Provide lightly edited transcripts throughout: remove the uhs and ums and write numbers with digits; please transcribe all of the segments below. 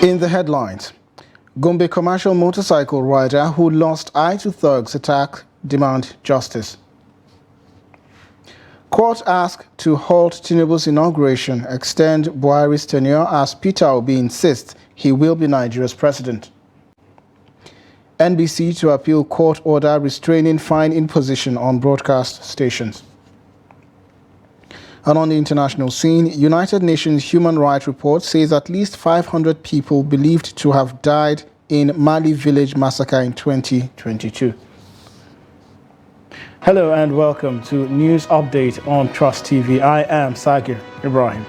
In the headlines, Gombe commercial motorcycle rider who lost eye to thugs attack demand justice. Court asked to halt Tinubu's inauguration, extend Buhari's tenure as Peter Obi insists he will be Nigeria's president. NBC to appeal court order restraining fine imposition on broadcast stations. And on the international scene, United Nations Human Rights Report says at least 500 people believed to have died in Mali village massacre in 2022. Hello and welcome to News Update on Trust TV. I am Sagir Ibrahim.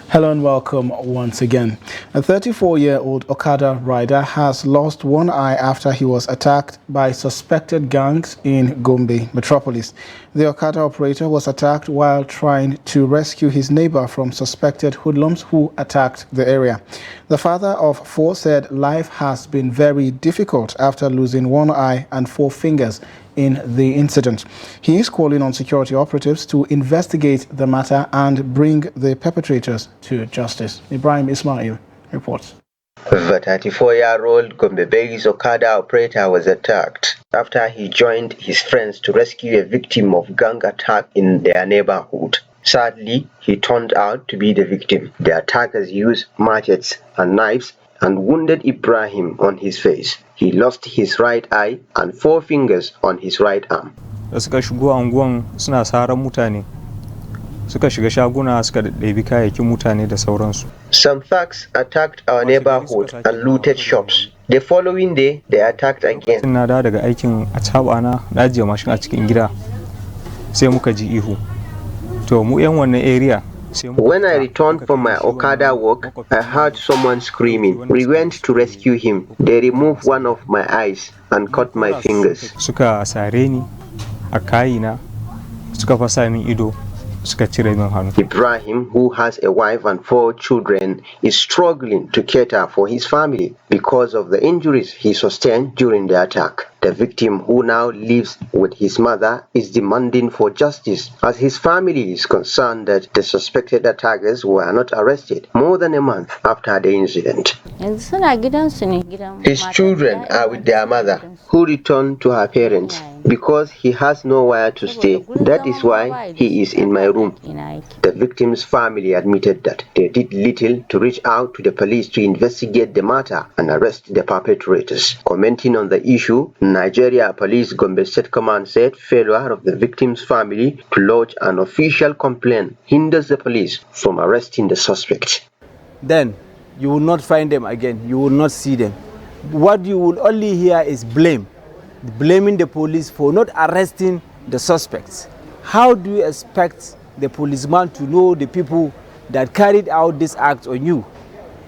Hello and welcome once again. A 34-year-old Okada rider has lost one eye after he was attacked by suspected gangs in Gombe metropolis. The Okada operator was attacked while trying to rescue his neighbor from suspected hoodlums who attacked the area. The father of four said life has been very difficult after losing one eye and four fingers in the incident. He is calling on security operatives to investigate the matter and bring the perpetrators to justice. Ibrahim Ismail reports. The 34-year-old Gombe-based Okada operator was attacked after he joined his friends to rescue a victim of gang attack in their neighborhood. Sadly, he turned out to be the victim. The attackers used machetes and knives and wounded Ibrahim on his face. He lost his right eye and four fingers on his right arm. Da suka shigo anguwan suna saran mutane. Suka shiga shaguna suka ɗebi kayayyakin mutane da sauransu. Some thugs attacked our neighborhood and looted shops. The following day, they attacked again. Na da daga aikin acaba na ajiye mashin a cikin gida. Sai muka ji ihu. To mu yan wannan area. When I returned from my Okada work, I heard someone screaming. We went to rescue him. They removed one of my eyes and cut my fingers. Suka sare ni a kayina, suka fasa min ido, suka cire min hannu. Ibrahim, who has a wife and four children, is struggling to cater for his family because of the injuries he sustained during the attack. The victim, who now lives with his mother, is demanding for justice as his family is concerned that the suspected attackers were not arrested more than a month after the incident. His children are with their mother, who returned to her parents because he has nowhere to stay. That is why he is in my room. The victim's family admitted that they did little to reach out to the police to investigate the matter and arrest the perpetrators. Commenting on the issue, Nigeria Police Gombe State Command said failure of the victim's family to lodge an official complaint hinders the police from arresting the suspect. Then you will not find them again. You will not see them. What you will only hear is blame. Blaming the police for not arresting the suspects. How do you expect the policeman to know the people that carried out this act on you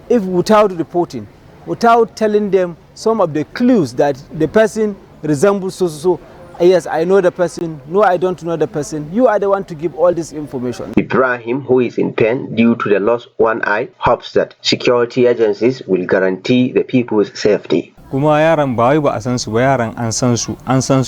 if without reporting, without telling them some of the clues that the person resembles so? Yes, I know the person. No, I don't know the person. You are the one to give all this information. Ibrahim, who is in pain due to the lost one eye, hopes that security agencies will guarantee the people's safety. Kuma yaran ba wai ba a san su ba, yaran an san su, an san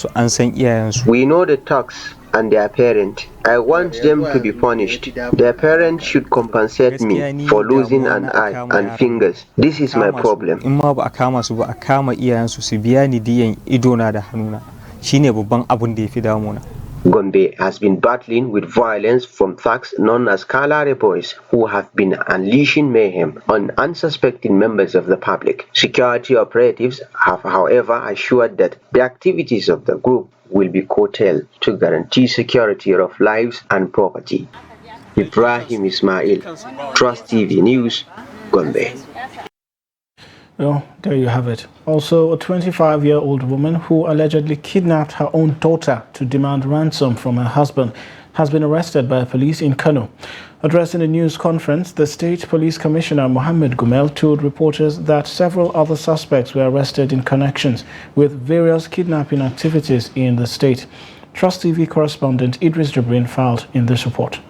iyayensu. We know the thugs and their parent. I want them to be punished. Their parents should compensate me for losing an eye and fingers. This is my problem. In ma ba a kama su ba, a kama iyayensu su biya ni diyan idona da hannuna. Shine babban abun da yafi damuna. Gombe has been battling with violence from thugs known as Kalare Boys, who have been unleashing mayhem on unsuspecting members of the public. Security operatives have, however, assured that the activities of the group will be curtailed to guarantee security of lives and property. Ibrahim Ismail, Trust TV News, Gombe. Well, there you have it. Also, a 25-year-old woman who allegedly kidnapped her own daughter to demand ransom from her husband has been arrested by police in Kano. Addressing a news conference, the State Police Commissioner Mohammed Gumel told reporters that several other suspects were arrested in connections with various kidnapping activities in the state. Trust TV correspondent Idris Jabrin filed in this report.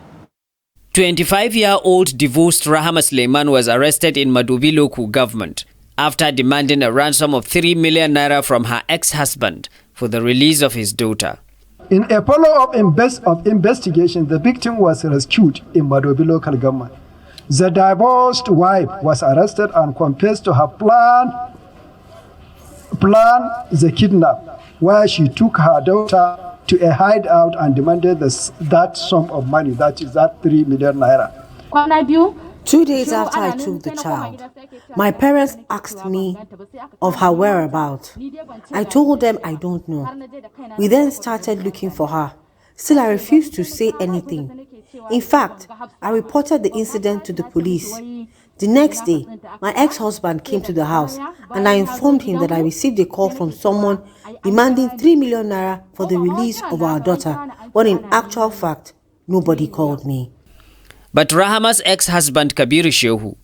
25-year-old divorced Rahama Suleiman was arrested in Madobi local government after demanding a ransom of 3 million naira from her ex-husband for the release of his daughter. In a follow-up investigation, the victim was rescued in Madobi local government. The divorced wife was arrested and confessed to have planned the kidnap, where she took her daughter to a hideout and demanded that sum of money, that is that 3 million naira. 2 days after I took the child, my parents asked me of her whereabouts. I told them I don't know. We then started looking for her. Still, I refused to say anything. In fact, I reported the incident to the police. The next day, my ex-husband came to the house and I informed him that I received a call from someone demanding 3 million naira for the release of our daughter, when in actual fact, nobody called me. But Rahama's ex-husband Kabiru Shehu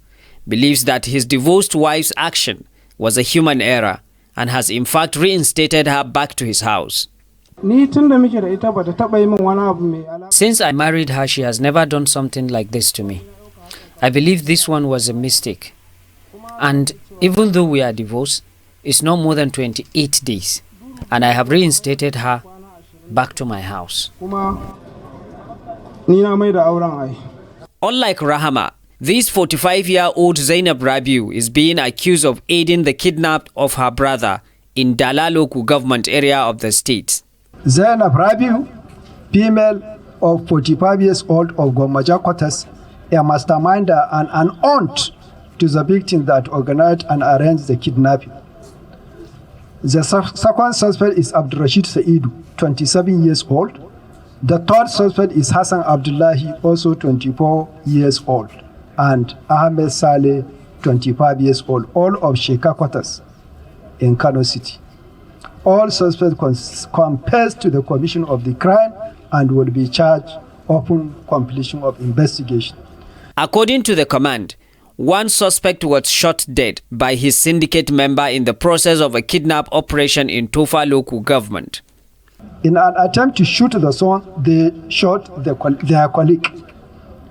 believes that his divorced wife's action was a human error and has in fact reinstated her back to his house. Since I married her, she has never done something like this to me. I believe this one was a mistake. And even though we are divorced, it's no more than 28 days. And I have reinstated her back to my house. Unlike Rahama, this 45-year-old Zainab Rabiu is being accused of aiding the kidnap of her brother in Dalaloku government area of the state. Zainab Rabiu, female of 45 years old of Gomaja quarters, a masterminder and an aunt to the victim that organized and arranged the kidnapping. The second suspect is Abdurrashid Saidu, 27 years old. The third suspect is Hassan Abdullahi, also 24 years old, and Ahmed Saleh, 25 years old, all of Sheikha quarters in Kano City. All suspects confessed to the commission of the crime and will be charged upon completion of investigation. According to the command, one suspect was shot dead by his syndicate member in the process of a kidnap operation in Tofa local government. In an attempt to shoot the son, they shot their colleague,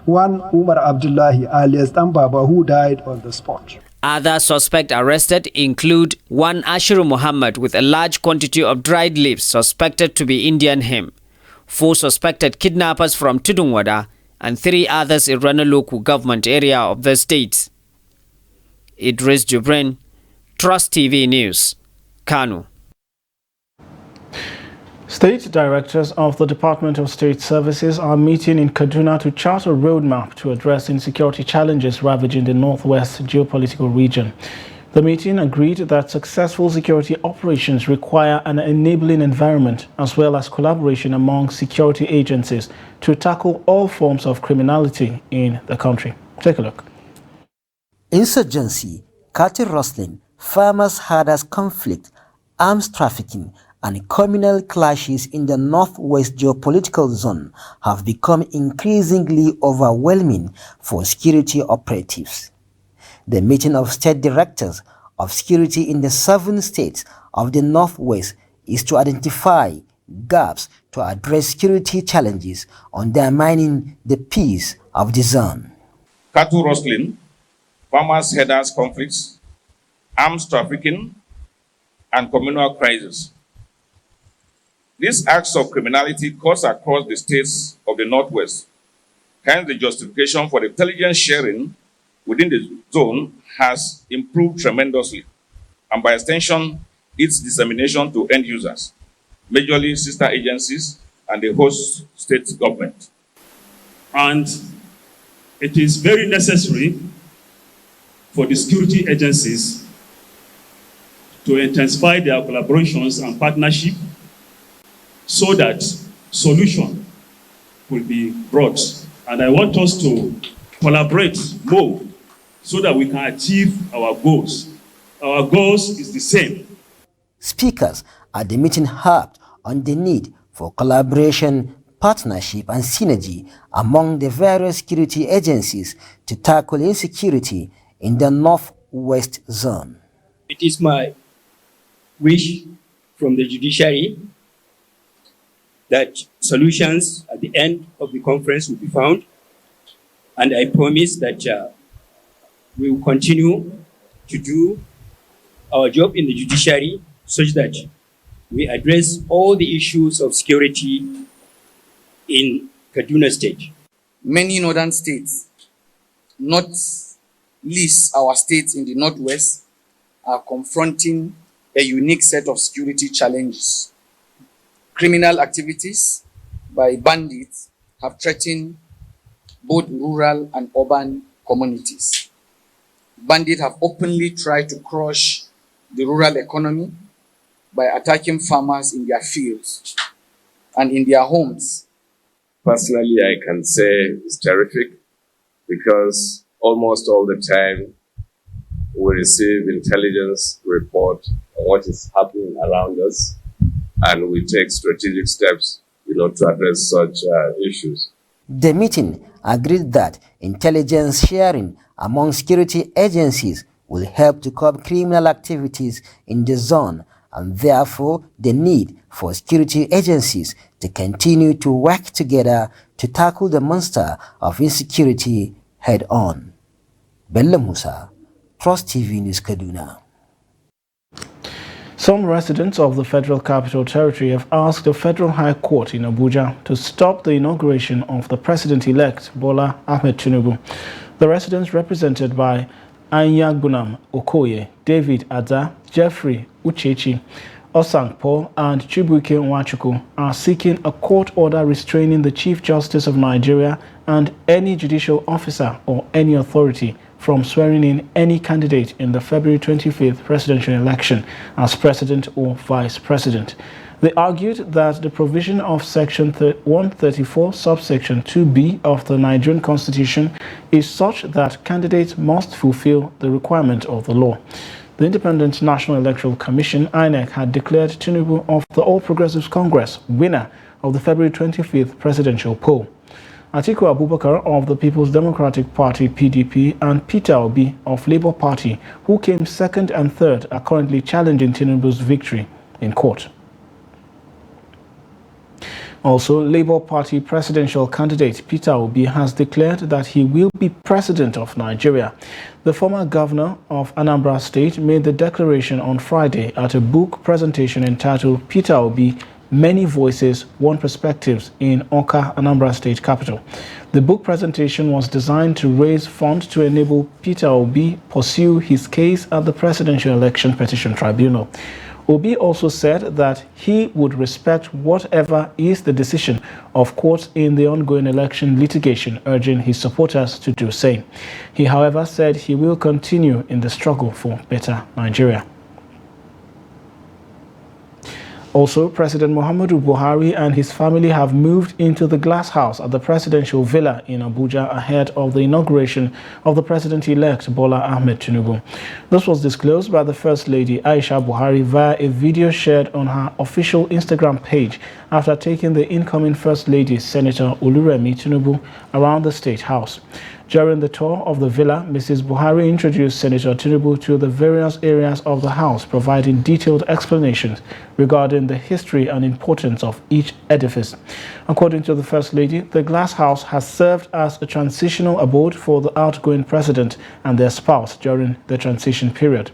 one Umar Abdullahi alias Tambaba, who died on the spot. Other suspects arrested include one Ashiru Muhammad with a large quantity of dried leaves suspected to be Indian hemp, 4 suspected kidnappers from Tudunwada, and 3 others in Rana local government area of the state. Idris Jubrin, Trust TV News, Kano. State directors of the Department of State Services are meeting in Kaduna to chart a roadmap to address insecurity challenges ravaging the northwest geopolitical region. The meeting agreed that successful security operations require an enabling environment as well as collaboration among security agencies to tackle all forms of criminality in the country. Take a look. Insurgency, cattle rustling, farmers' herders conflict, arms trafficking, and communal clashes in the northwest geopolitical zone have become increasingly overwhelming for security operatives. The meeting of state directors of security in the 7 states of the northwest is to identify gaps to address security challenges undermining the peace of the zone. Cattle rustling, farmers' herders conflicts, arms trafficking, and communal crises. These acts of criminality cut across the states of the Northwest. Hence, the justification for the intelligence sharing within the zone has improved tremendously, and by extension, its dissemination to end users, majorly sister agencies and the host state government. And it is very necessary for the security agencies to intensify their collaborations and partnership so that solution will be brought. And I want us to collaborate more so that we can achieve our goals. Our goals is the same. Speakers at the meeting harped on the need for collaboration, partnership, and synergy among the various security agencies to tackle insecurity in the northwest zone. It is my wish from the judiciary that solutions at the end of the conference will be found, and I promise that we will continue to do our job in the judiciary such that we address all the issues of security in Kaduna State. Many northern states, not least our states in the northwest, are confronting a unique set of security challenges. Criminal activities by bandits have threatened both rural and urban communities. Bandits have openly tried to crush the rural economy by attacking farmers in their fields and in their homes. Personally, I can say it's terrific because almost all the time we receive intelligence report on what is happening around us, and we take strategic steps, to address such issues. The meeting agreed that intelligence sharing among security agencies will help to curb criminal activities in the zone, and therefore the need for security agencies to continue to work together to tackle the monster of insecurity head-on. Bello Musa, Trust TV News, Kaduna. Some residents of the Federal Capital Territory have asked the Federal High Court in Abuja to stop the inauguration of the President-elect Bola Ahmed Tinubu. The residents, represented by Anyagbunam Okoye, David Adza, Jeffrey Uchechi, Osang Paul, and Chibuike Nwachukwu, are seeking a court order restraining the Chief Justice of Nigeria and any judicial officer or any authority from swearing in any candidate in the February 25th presidential election as president or vice president. They argued that the provision of Section 134, subsection 2b of the Nigerian Constitution is such that candidates must fulfill the requirement of the law. The Independent National Electoral Commission, INEC, had declared Tinubu of the All Progressives Congress winner of the February 25th presidential poll. Atiku Abubakar of the People's Democratic Party (PDP) and Peter Obi of Labour Party, who came second and third, are currently challenging Tinubu's victory in court. Also, Labour Party presidential candidate Peter Obi has declared that he will be president of Nigeria. The former governor of Anambra State made the declaration on Friday at a book presentation entitled Peter Obi, Many Voices, One Perspectives in Awka, Anambra State capital. The book presentation was designed to raise funds to enable Peter Obi pursue his case at the Presidential Election Petition Tribunal. Obi also said that he would respect whatever is the decision of courts in the ongoing election litigation, urging his supporters to do same. He, however, said he will continue in the struggle for better Nigeria. Also, President Muhammadu Buhari and his family have moved into the glass house at the presidential villa in Abuja ahead of the inauguration of the president-elect Bola Ahmed Tinubu. This was disclosed by the First Lady Aisha Buhari via a video shared on her official Instagram page after taking the incoming First Lady, Senator Oluremi Tinubu, around the State House. During the tour of the villa, Mrs. Buhari introduced Senator Tinubu to the various areas of the house, providing detailed explanations regarding the history and importance of each edifice. According to the First Lady, the glass house has served as a transitional abode for the outgoing president and their spouse during the transition period.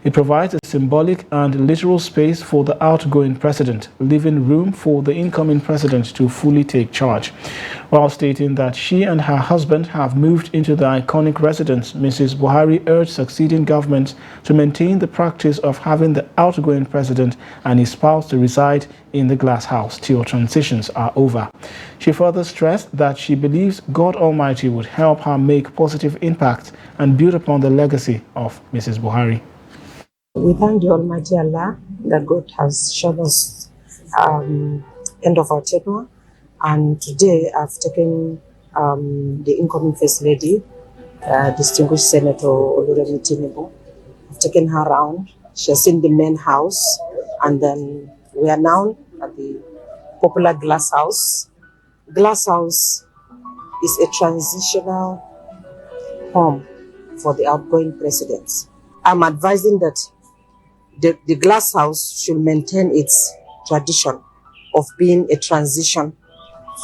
It provides a symbolic and literal space for the outgoing president, leaving room for the incoming president to fully take charge. While stating that she and her husband have moved into the iconic residence, Mrs. Buhari urged succeeding governments to maintain the practice of having the outgoing president and his spouse to reside in the glass house till transitions are over. She further stressed that she believes God Almighty would help her make positive impact and build upon the legacy of Mrs. Buhari. We thank the Almighty Allah that God has shown us end of our tenure, and today I've taken the incoming First Lady, distinguished Senator Oluremi Tinubu. I've taken her around. She has seen the main house, and then we are now at the popular glass house. Glass house is a transitional home for the outgoing presidents. I'm advising that the glass house should maintain its tradition of being a transition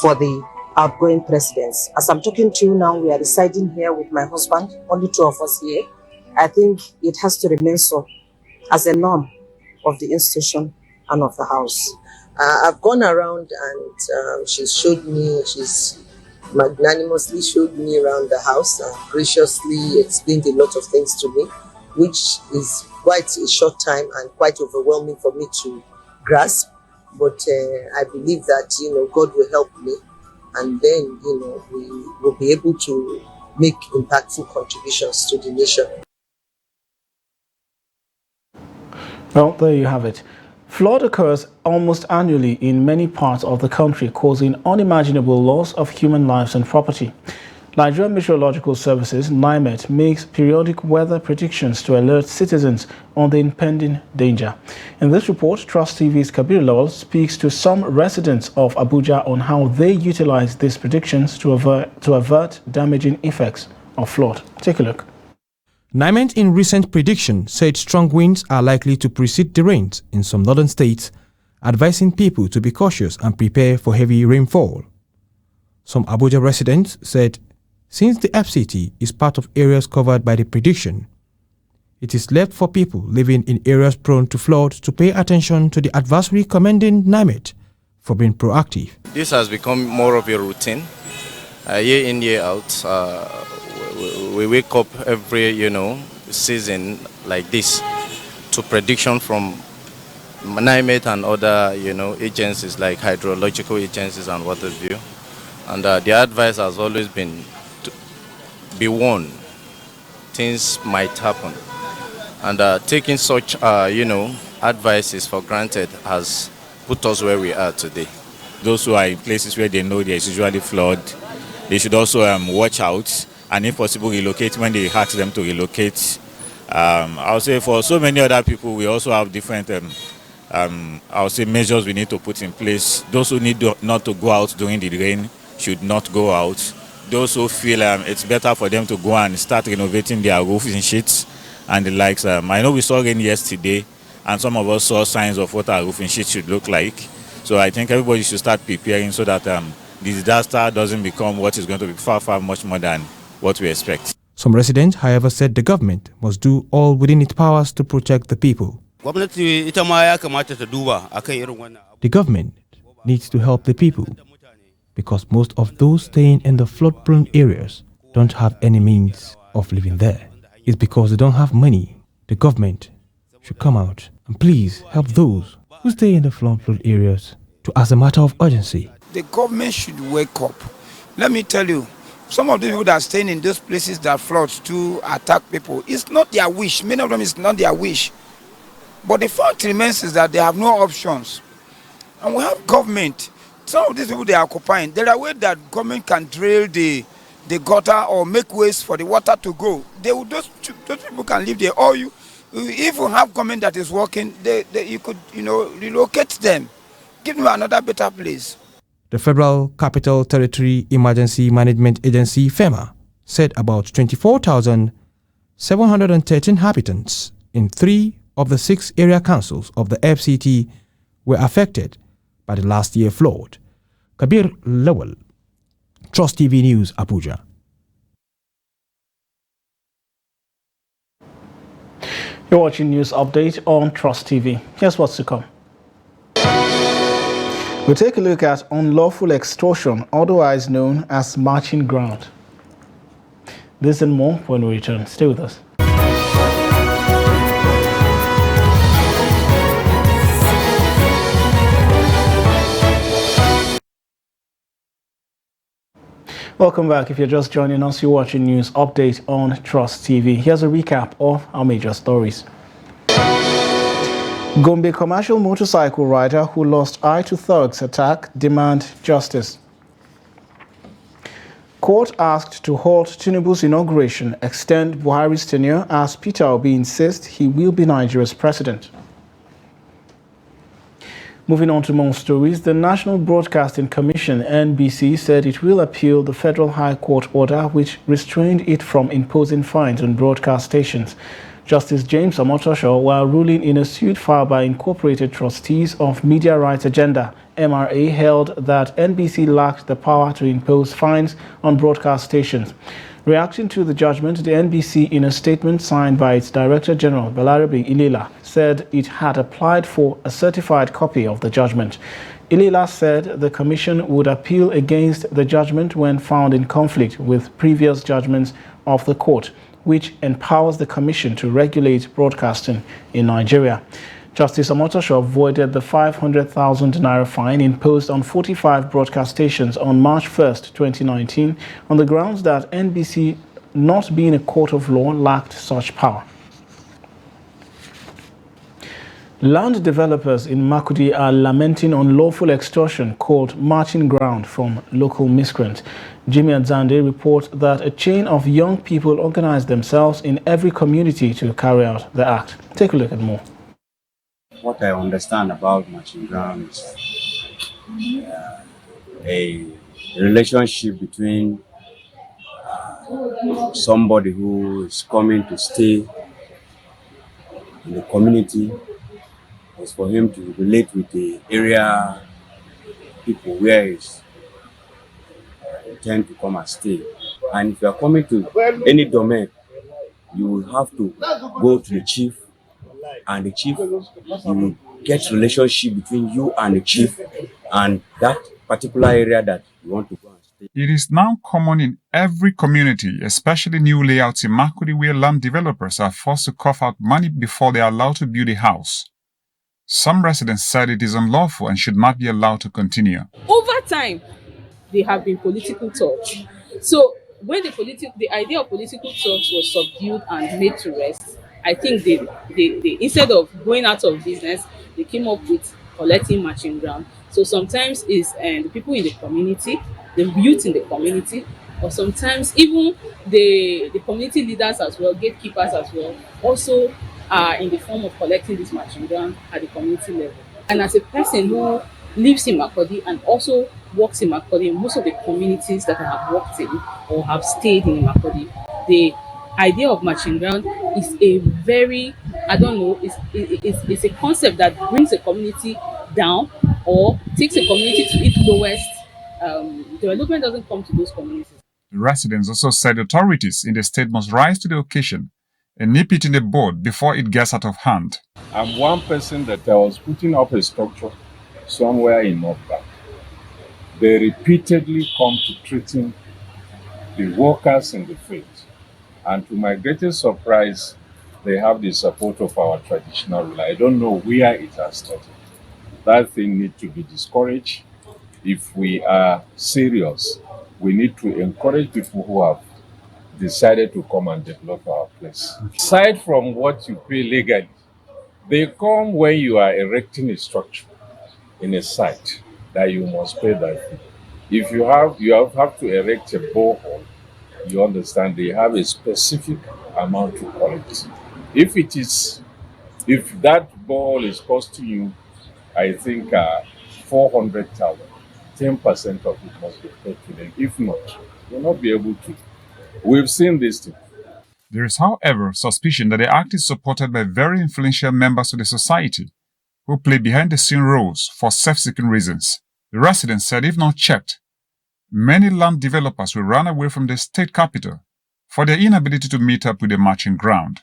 for the outgoing presidents. As I'm talking to you now, we are residing here with my husband, only two of us here. I think it has to remain so as a norm of the institution and of the house. I've gone around and she's magnanimously showed me around the house and graciously explained a lot of things to me, which is quite a short time and quite overwhelming for me to grasp. But I believe that, God will help me, and then, we will be able to make impactful contributions to the nation. Well, there you have it. Flood occurs almost annually in many parts of the country, causing unimaginable loss of human lives and property. Nigerian Meteorological Services, NIMET, makes periodic weather predictions to alert citizens on the impending danger. In this report, Trust TV's Kabir Lawal speaks to some residents of Abuja on how they utilize these predictions to avert damaging effects of flood. Take a look. NIMET in recent prediction said strong winds are likely to precede the rains in some northern states, advising people to be cautious and prepare for heavy rainfall. Some Abuja residents said since the FCT is part of areas covered by the prediction, it is left for people living in areas prone to flood to pay attention to the advisory, commending NIMET for being proactive. This has become more of a routine, year in, year out. We wake up every, season like this to prediction from NIMET and other, agencies like hydrological agencies and what have you. And the advice has always been to be warned. Things might happen. And taking such, advices for granted has put us where we are today. Those who are in places where they know there is usually flood, they should also watch out and if possible relocate when they ask them to relocate. I'll say for so many other people, we also have different I'll say measures we need to put in place. Those who need not to go out during the rain should not go out. Those who feel it's better for them to go and start renovating their roofing sheets and the likes. I know we saw rain yesterday and some of us saw signs of what our roofing sheets should look like. So I think everybody should start preparing so that the disaster doesn't become what is going to be far, far much more than what we expect. Some residents, however, said the government must do all within its powers to protect the people. The government needs to help the people because most of those staying in the flood-prone areas don't have any means of living there. It's because they don't have money. The government should come out and please help those who stay in the flood-prone areas to as a matter of urgency. The government should wake up. Let me tell you, some of the people that are staying in those places that flood to attack people, it's not their wish. Many of them, it's not their wish. But the fact remains is that they have no options. And we have government. Some of these people they are occupying, there are ways that government can drill the gutter or make ways for the water to go. Those people can live there. Or if you have government that is working, you could relocate them, give them another better place. The Federal Capital Territory Emergency Management Agency, FEMA, said about 24,713 inhabitants in 3 of the 6 area councils of the FCT were affected by the last year flood. Kabir Lawal, Trust TV News, Abuja. You're watching News Update on Trust TV. Here's what's to come. We'll take a look at unlawful extortion, otherwise known as marching ground. This and more when we return. Stay with us. Welcome back. If you're just joining us, you're watching News Update on Trust TV. Here's a recap of our major stories. Gombe commercial motorcycle rider who lost eye to thugs attack demand justice. Court asked to halt Tinubu's inauguration, extend Buhari's tenure as Peter Obi insists he will be Nigeria's president. Moving on to more stories, the National Broadcasting Commission, NBC, said it will appeal the Federal High Court order which restrained it from imposing fines on broadcast stations. Justice James Omotosho, while ruling in a suit filed by Incorporated Trustees of Media Rights Agenda, MRA, held that NBC lacked the power to impose fines on broadcast stations. Reacting to the judgment, the NBC, in a statement signed by its Director General, Balarabe Ilila, said it had applied for a certified copy of the judgment. Ilila said the Commission would appeal against the judgment when found in conflict with previous judgments of the court, which empowers the Commission to regulate broadcasting in Nigeria. Justice Omotosho voided the 500,000 naira fine imposed on 45 broadcast stations on March 1st, 2019, on the grounds that NBC, not being a court of law, lacked such power. Land developers in Makurdi are lamenting unlawful extortion called marching ground from local miscreants. Jimmy Adzande reports that a chain of young people organize themselves in every community to carry out the act. Take a look at more. What I understand about marching ground is a relationship between somebody who is coming to stay in the community, is for him to relate with the area people where he's intend to come and stay. And if you are coming to any domain, you will have to go to the chief, and the chief, you will get relationship between you and the chief and that particular area that you want to go and stay. It is now common in every community, especially new layouts in Makurdi, where land developers are forced to cough out money before they are allowed to build a house. Some residents said it is unlawful and should not be allowed to continue. Over time, there have been political talks. So when the idea of political talks was subdued and made to rest, I think they instead of going out of business, they came up with collecting marching ground. So sometimes it's the people in the community, the youth in the community, or sometimes even the community leaders as well, gatekeepers as well, also are in the form of collecting this marching ground at the community level. And as a person who lives in Makurdi and also works in Makurdi, most of the communities that I have worked in or have stayed in Makurdi, the idea of marching ground is a very, it's a concept that brings a community down or takes a community to its lowest. Development doesn't come to those communities. The residents also said authorities in the state must rise to the occasion and nip it in the bud before it gets out of hand. I'm one person that I was putting up a structure somewhere in North Bank. They repeatedly come to threaten the workers in the field. And to my greatest surprise, they have the support of our traditional ruler. I don't know where it has started. That thing needs to be discouraged. If we are serious, we need to encourage people who have decided to come and develop our place. Aside from what you pay legally, they come when you are erecting a structure in a site that you must pay that fee. If you have to erect a borehole, you understand they have a specific amount to collect. If that borehole is costing you, I think 400,000, 10% of it must be paid to them. If not, you'll not be able to. We've seen this thing. There is, however, suspicion that the act is supported by very influential members of the society who play behind-the-scene roles for self-seeking reasons. The residents said if not checked, many land developers will run away from the state capital for their inability to meet up with the marching ground.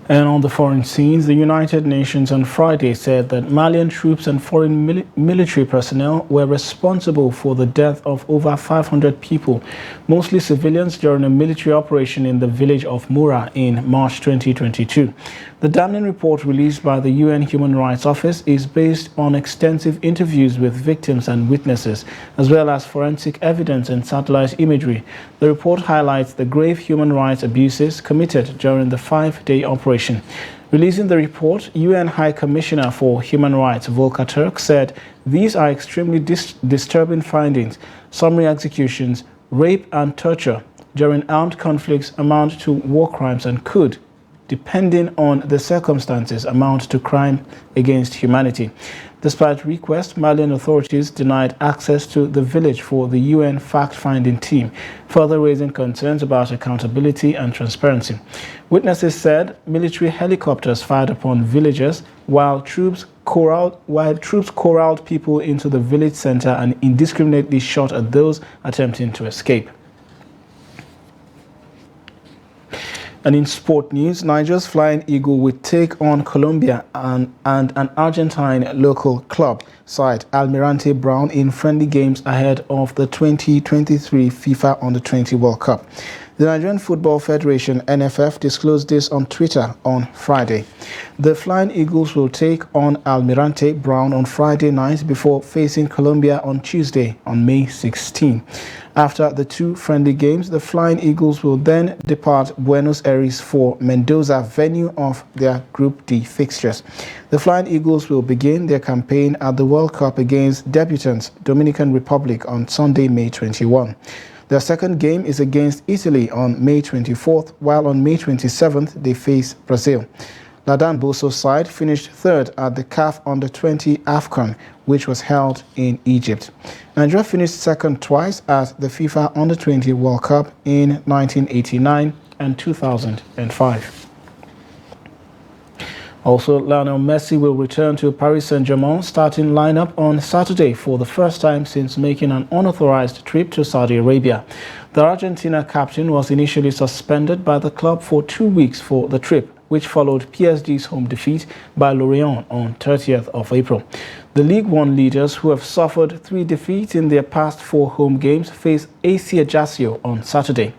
And on the foreign scenes, the United Nations on Friday said that Malian troops and foreign military personnel were responsible for the death of over 500 people, mostly civilians, during a military operation in the village of Mura in March 2022. The damning report released by the UN Human Rights Office is based on extensive interviews with victims and witnesses, as well as forensic evidence and satellite imagery. The report highlights the grave human rights abuses committed during the 5-day operation. Releasing the report, UN High Commissioner for Human Rights Volker Turk said these are extremely disturbing findings. Summary executions, rape and torture during armed conflicts amount to war crimes and could, depending on the circumstances, amount to crime against humanity. Despite requests, Malian authorities denied access to the village for the UN fact-finding team, further raising concerns about accountability and transparency. Witnesses said military helicopters fired upon villagers while troops corralled people into the village center and indiscriminately shot at those attempting to escape. And in sport news, Nigeria's Flying Eagle will take on Colombia and an Argentine local club side, Almirante Brown, in friendly games ahead of the 2023 FIFA Under-20 World Cup. The Nigerian Football Federation, NFF, disclosed this on Twitter on Friday. The Flying Eagles will take on Almirante Brown on Friday night before facing Colombia on Tuesday on May 16. After the two friendly games, the Flying Eagles will then depart Buenos Aires for Mendoza, venue of their Group D fixtures. The Flying Eagles will begin their campaign at the World Cup against debutants Dominican Republic on Sunday, May 21. Their second game is against Italy on May 24th, while on May 27th they face Brazil. Ladan Boso's side finished third at the CAF Under-20 AFCON, which was held in Egypt. Nigeria finished second twice at the FIFA Under-20 World Cup in 1989 and 2005. Also, Lionel Messi will return to Paris Saint-Germain starting lineup on Saturday for the first time since making an unauthorized trip to Saudi Arabia. The Argentina captain was initially suspended by the club for 2 weeks for the trip, which followed PSG's home defeat by Lorient on 30th of April. The League One leaders, who have suffered 3 defeats in their past 4 home games, face AC Ajaccio on Saturday.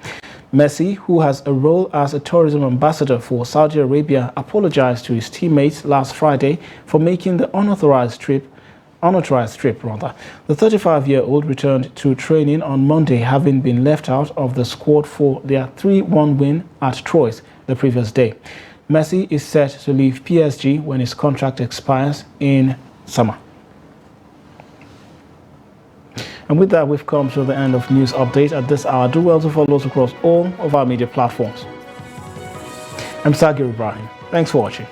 Messi, who has a role as a tourism ambassador for Saudi Arabia, apologized to his teammates last Friday for making the unauthorized trip. The 35-year-old returned to training on Monday, having been left out of the squad for their 3-1 win at Troyes the previous day. Messi is set to leave PSG when his contract expires in summer. And with that, we've come to the end of News Update at this hour. Do well to follow us across all of our media platforms. I'm Sagir Ibrahim. Thanks for watching.